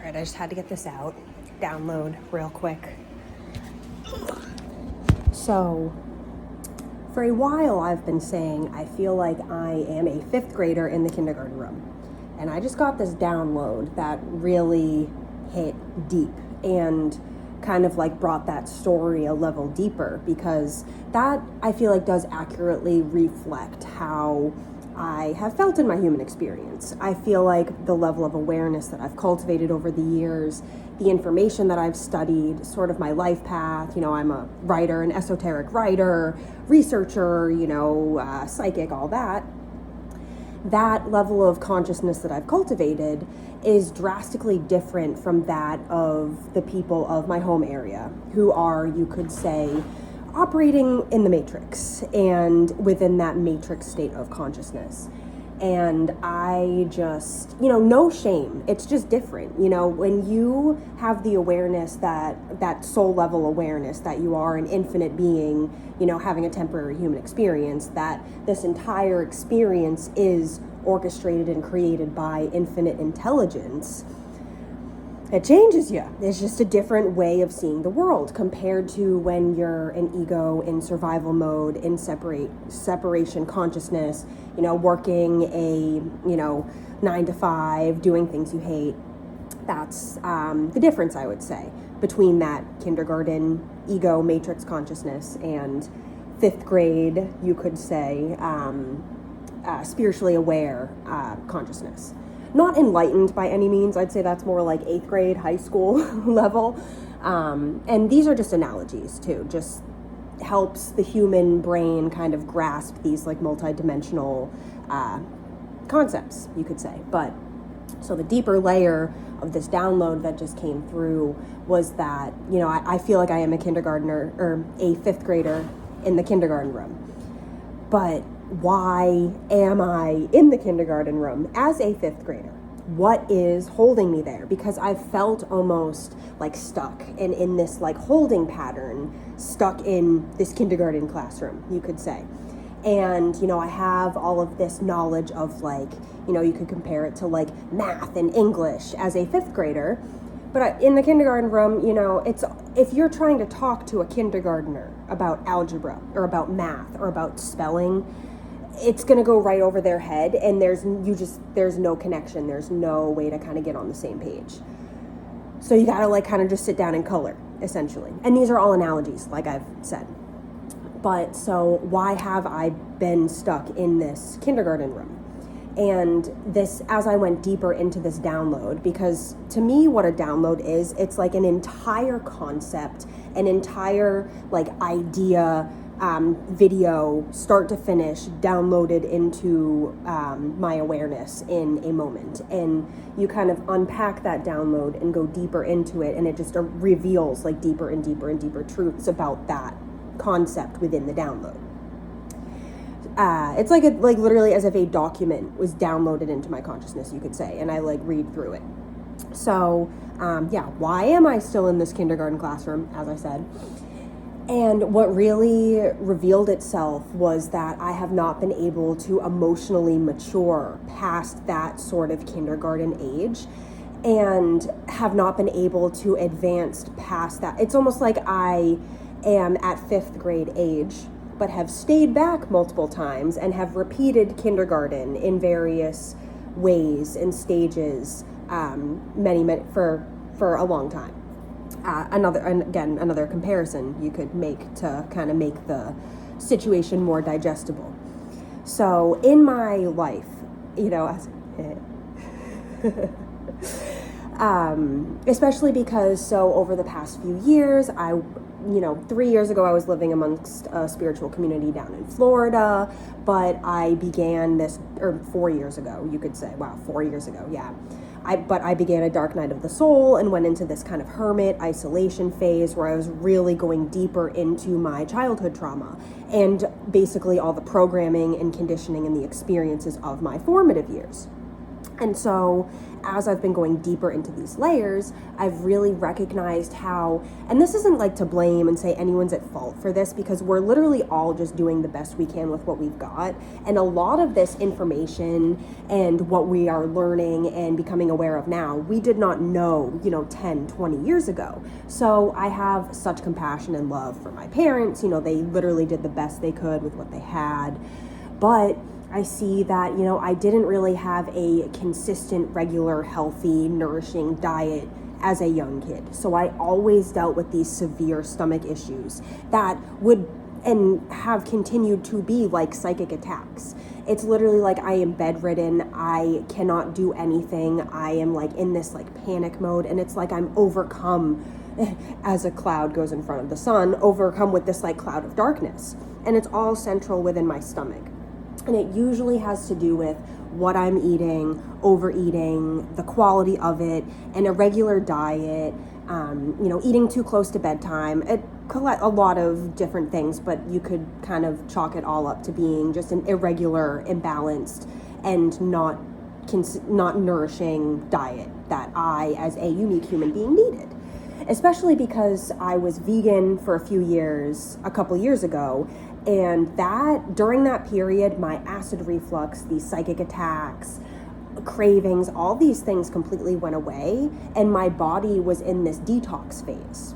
Alright, I just had to get this out. Download real quick. So, for a while I've been saying I feel like I am a 5th grader in the kindergarten room. And I just got this download that really hit deep and kind of like brought that story a level deeper, because that I feel like does accurately reflect how I have felt in my human experience. I feel like the level of awareness that I've cultivated over the years, the information that I've studied, sort of my life path, I'm a writer, an esoteric writer, researcher, psychic, all that. That level of consciousness that I've cultivated is drastically different from that of the people of my home area, who are, you could say, operating in the matrix and within that matrix state of consciousness. And I just, no shame. It's just different. When you have the awareness that soul level awareness that you are an infinite being, having a temporary human experience, that this entire experience is orchestrated and created by infinite intelligence, it changes you. It's just a different way of seeing the world compared to when you're an ego in survival mode, in separation consciousness, working a, 9 to 5, doing things you hate. That's the difference, I would say, between that kindergarten ego matrix consciousness and 5th grade, you could say, spiritually aware consciousness. Not enlightened by any means. I'd say that's more like 8th grade, high school level. And these are just analogies too. Just helps the human brain kind of grasp these like multidimensional concepts, you could say. But so the deeper layer of this download that just came through was that, I feel like I am a kindergartner or a 5th grader in the kindergarten room. But why am I in the kindergarten room as a 5th grader? What is holding me there? Because I've felt almost like stuck and in this like holding pattern, stuck in this kindergarten classroom, you could say. And, I have all of this knowledge of like, you could compare it to like math and English as a 5th grader. But in the kindergarten room, it's if you're trying to talk to a kindergartner about algebra or about math or about spelling, it's going to go right over their head, and there's no connection. There's no way to kind of get on the same page. So you got to like kind of just sit down and color, essentially. And these are all analogies, like I've said. But so why have I been stuck in this kindergarten room? And this, as I went deeper into this download, because to me what a download is, it's like an entire concept, an entire like idea, video, start to finish, downloaded into my awareness in a moment. And you kind of unpack that download and go deeper into it, and it just reveals like deeper and deeper and deeper truths about that concept within the download. It's like literally as if a document was downloaded into my consciousness, you could say, and I like read through it. So why am I still in this kindergarten classroom, as I said? And what really revealed itself was that I have not been able to emotionally mature past that sort of kindergarten age, and have not been able to advance past that. It's almost like I am at 5th grade age, but have stayed back multiple times and have repeated kindergarten in various ways and stages, many for a long time. Another comparison you could make to kind of make the situation more digestible. So in my life, especially because over the past few years, 3 years ago I was living amongst a spiritual community down in Florida, but I began this, or 4 years ago, you could say, 4 years ago, yeah. I began a dark night of the soul and went into this kind of hermit isolation phase where I was really going deeper into my childhood trauma and basically all the programming and conditioning and the experiences of my formative years. And so as I've been going deeper into these layers, I've really recognized how, and this isn't like to blame and say anyone's at fault for this, because we're literally all just doing the best we can with what we've got. And a lot of this information and what we are learning and becoming aware of now, we did not know, 10, 20 years ago. So I have such compassion and love for my parents. They literally did the best they could with what they had. But I see that, I didn't really have a consistent, regular, healthy, nourishing diet as a young kid. So I always dealt with these severe stomach issues that would and have continued to be like psychic attacks. It's literally like I am bedridden. I cannot do anything. I am like in this like panic mode, and it's like I'm overcome as a cloud goes in front of the sun, overcome with this like cloud of darkness. And it's all central within my stomach. And it usually has to do with what I'm eating, overeating, the quality of it, an irregular diet, eating too close to bedtime, a lot of different things, but you could kind of chalk it all up to being just an irregular, imbalanced, and not nourishing diet that I, as a unique human being, needed. Especially because I was vegan for a couple years ago, and during that period, my acid reflux, these psychic attacks, cravings, all these things completely went away, and my body was in this detox phase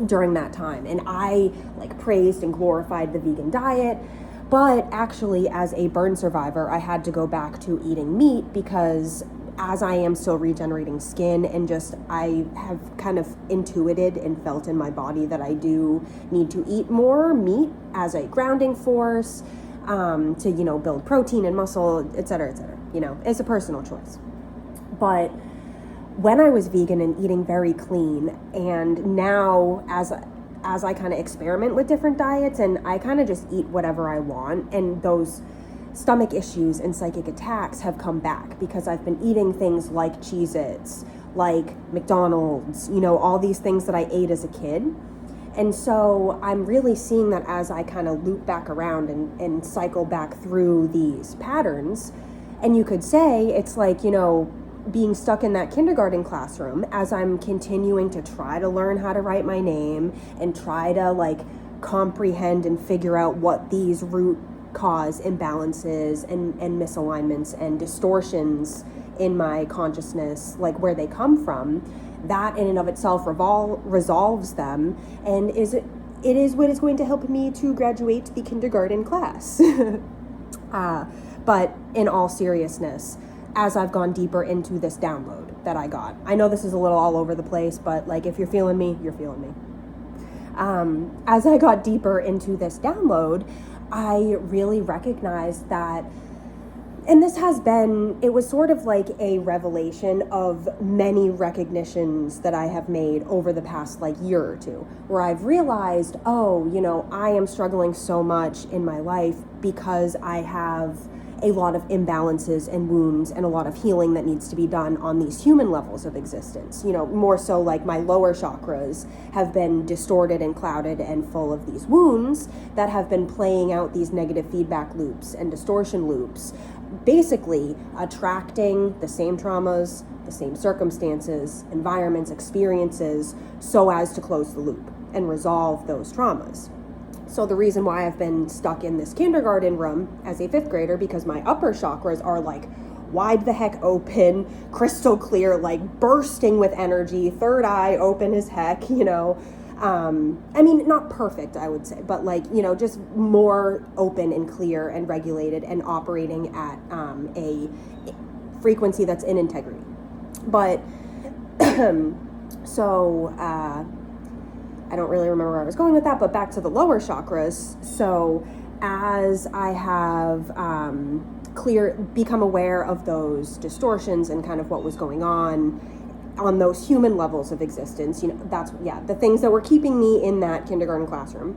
during that time. And I praised and glorified the vegan diet, but actually as a burn survivor, I had to go back to eating meat because as I am still regenerating skin, and just I have kind of intuited and felt in my body that I do need to eat more meat as a grounding force, to build protein and muscle, et cetera, et cetera. It's a personal choice. But when I was vegan and eating very clean, and now as I kind of experiment with different diets, and I kind of just eat whatever I want, and those stomach issues and psychic attacks have come back because I've been eating things like Cheez-Its, like McDonald's, all these things that I ate as a kid. And so I'm really seeing that as I kind of loop back around and cycle back through these patterns. And you could say it's like, being stuck in that kindergarten classroom as I'm continuing to try to learn how to write my name and try to comprehend and figure out what these root cause imbalances and misalignments and distortions in my consciousness, where they come from. That in and of itself resolves them, and it is what is going to help me to graduate the kindergarten class. But in all seriousness, as I've gone deeper into this download that I got, I know this is a little all over the place, but if you're feeling me, you're feeling me. As I got deeper into this download, I really recognized that, and it was sort of like a revelation of many recognitions that I have made over the past year or two, where I've realized, I am struggling so much in my life because I have a lot of imbalances and wounds and a lot of healing that needs to be done on these human levels of existence. More so my lower chakras have been distorted and clouded and full of these wounds that have been playing out these negative feedback loops and distortion loops, basically attracting the same traumas, the same circumstances, environments, experiences, so as to close the loop and resolve those traumas. So the reason why I've been stuck in this kindergarten room as a fifth grader, because my upper chakras are wide the heck open, crystal clear, bursting with energy, third eye open as heck, not perfect, I would say, but just more open and clear and regulated and operating at a frequency that's in integrity. But I don't really remember where I was going with that, but back to the lower chakras. So as I have become aware of those distortions and kind of what was going on those human levels of existence, the things that were keeping me in that kindergarten classroom,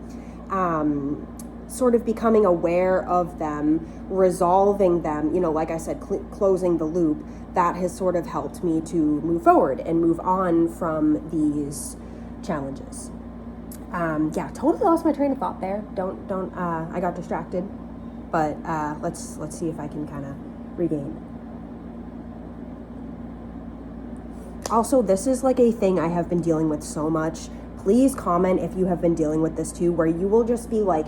sort of becoming aware of them, resolving them, like I said, closing the loop, that has sort of helped me to move forward and move on from these challenges. Totally lost my train of thought there. I got distracted, but let's see if I can kind of regain. Also, this is like a thing I have been dealing with so much. Please comment if you have been dealing with this too, where you will just be like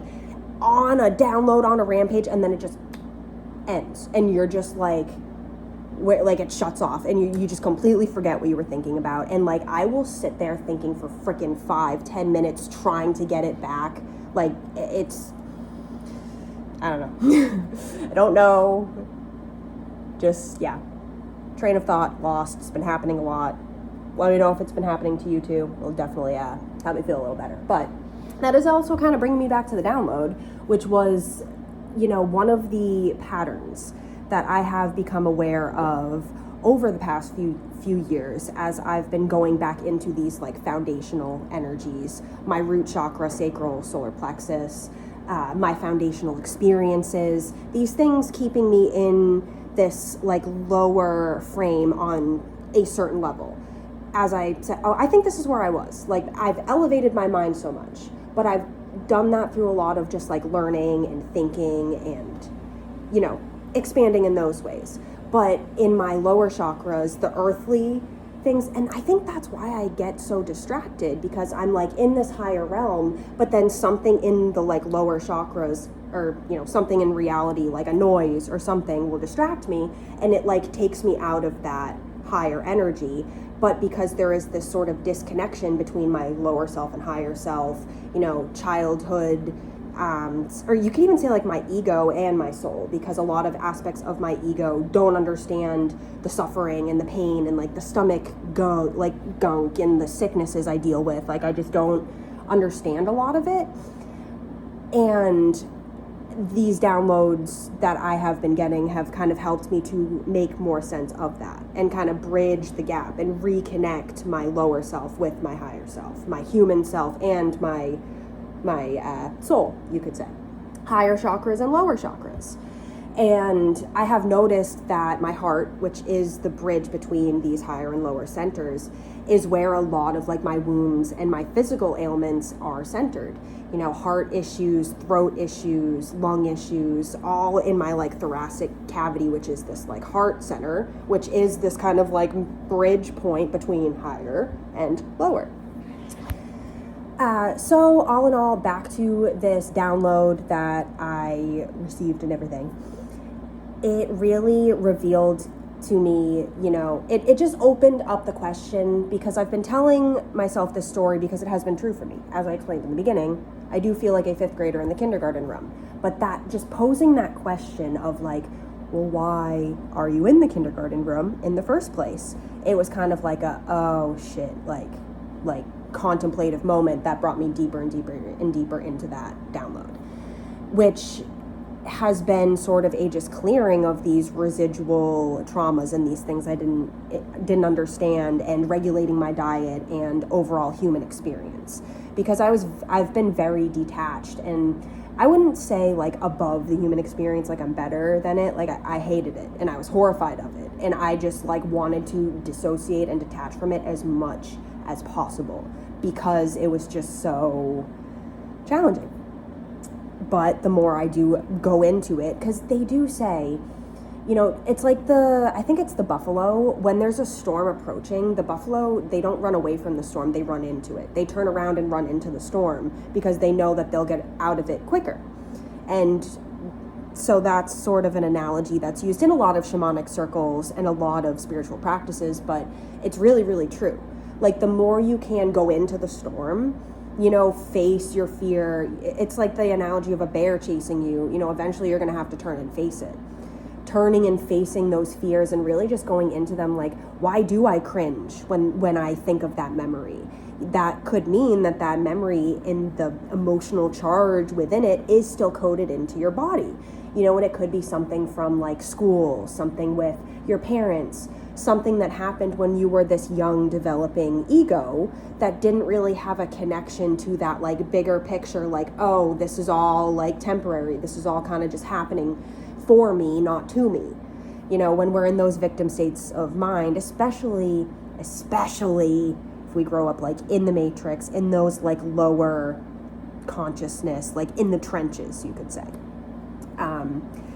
on a download, on a rampage, and then it just ends. And you're just like it shuts off, and you just completely forget what you were thinking about. And like, I will sit there thinking for freaking 5-10 minutes trying to get it back. Like, it's, I don't know. I don't know. Just, yeah. Train of thought lost. It's been happening a lot. Let me know if it's been happening to you too. It'll definitely help me feel a little better. But that is also kind of bringing me back to the download, which was, one of the patterns that I have become aware of over the past few years as I've been going back into these like foundational energies, my root chakra, sacral, solar plexus, my foundational experiences, these things keeping me in this like lower frame on a certain level. As I said, I think this is where I was. Like, I've elevated my mind so much, but I've done that through a lot of just like learning and thinking and, expanding in those ways. But in my lower chakras, the earthly things, and I think that's why I get so distracted, because I'm like in this higher realm, but then something in the like lower chakras, or something in reality, like a noise or something, will distract me, and it like takes me out of that higher energy. But because there is this sort of disconnection between my lower self and higher self, childhood, or you can even say like my ego and my soul, because a lot of aspects of my ego don't understand the suffering and the pain and like the stomach gunk and the sicknesses I deal with. Like, I just don't understand a lot of it. And these downloads that I have been getting have kind of helped me to make more sense of that and kind of bridge the gap and reconnect my lower self with my higher self, my human self, and my soul, you could say. Higher chakras and lower chakras. And I have noticed that my heart, which is the bridge between these higher and lower centers, is where a lot of like my wounds and my physical ailments are centered. Heart issues, throat issues, lung issues, all in my like thoracic cavity, which is this like heart center, which is this kind of like bridge point between higher and lower. So all in all, back to this download that I received and everything. It really revealed to me, it just opened up the question, because I've been telling myself this story because it has been true for me. As I explained in the beginning, I do feel like a fifth grader in the kindergarten room. But that, just posing that question of like, well, why are you in the kindergarten room in the first place? It was kind of like a, oh shit, like contemplative moment that brought me deeper and deeper and deeper into that download, which has been sort of a just clearing of these residual traumas and these things I didn't understand, and regulating my diet and overall human experience, because I've been very detached, and I wouldn't say like above the human experience, like I'm better than it. Like I hated it and I was horrified of it, and I just like wanted to dissociate and detach from it as much as possible, because it was just so challenging. But the more I do go into it, because they do say, it's like I think it's the buffalo, when there's a storm approaching, the buffalo, they don't run away from the storm, they run into it. They turn around and run into the storm because they know that they'll get out of it quicker. And so that's sort of an analogy that's used in a lot of shamanic circles and a lot of spiritual practices, but it's really, really true. Like, the more you can go into the storm, face your fear. It's like the analogy of a bear chasing you. Eventually you're going to have to turn and face it. Turning and facing those fears and really just going into them, like, why do I cringe when I think of that memory? That could mean that memory and the emotional charge within it is still coded into your body. And it could be something from like school, something with your parents, something that happened when you were this young developing ego that didn't really have a connection to that like bigger picture, like, oh, this is all like temporary, this is all kind of just happening for me, not to me. When we're in those victim states of mind, especially if we grow up like in the matrix, in those like lower consciousness, like in the trenches, you could say.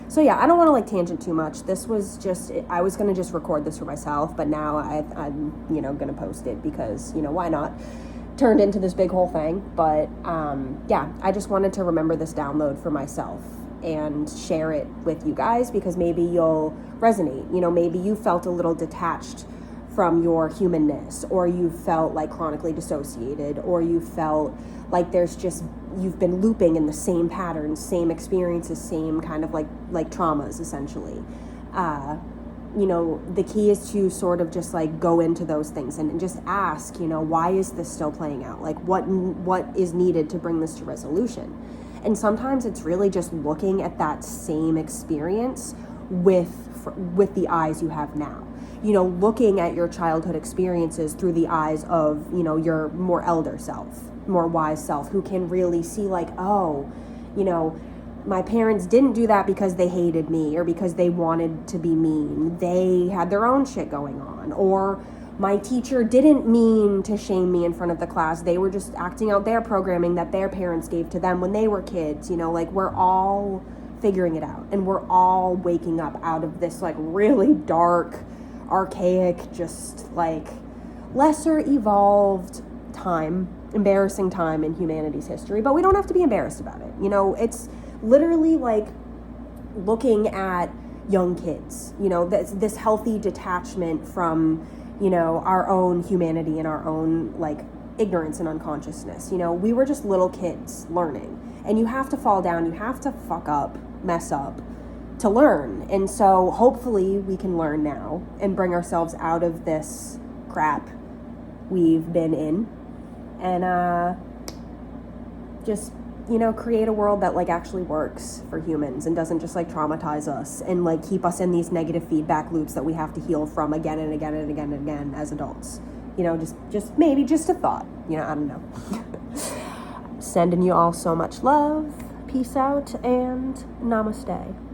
So yeah, I don't want to like tangent too much. This was just, I was going to just record this for myself, but now I'm going to post it because, why not? Turned into this big whole thing. But yeah, I just wanted to remember this download for myself and share it with you guys because maybe you'll resonate. Maybe you felt a little detached from your humanness, or you felt like chronically dissociated, or you felt like you've been looping in the same patterns, same experiences, same kind of like traumas essentially. The key is to sort of just like go into those things and just ask, why is this still playing out? Like what is needed to bring this to resolution? And sometimes it's really just looking at that same experience with the eyes you have now. Looking at your childhood experiences through the eyes of, your more elder self, more wise self, who can really see like, oh, my parents didn't do that because they hated me or because they wanted to be mean. They had their own shit going on. Or my teacher didn't mean to shame me in front of the class. They were just acting out their programming that their parents gave to them when they were kids. Like we're all figuring it out, and we're all waking up out of this like really dark, archaic, just like lesser evolved time, embarrassing time in humanity's history. But we don't have to be embarrassed about it. It's literally like looking at young kids, this healthy detachment from, our own humanity and our own like ignorance and unconsciousness. We were just little kids learning, and you have to fall down, you have to fuck up, mess up to learn. And so hopefully we can learn now and bring ourselves out of this crap we've been in, and just create a world that like actually works for humans and doesn't just like traumatize us and like keep us in these negative feedback loops that we have to heal from again and again and again and again as adults. Just maybe just a thought. I don't know. Sending you all so much love. Peace out and namaste.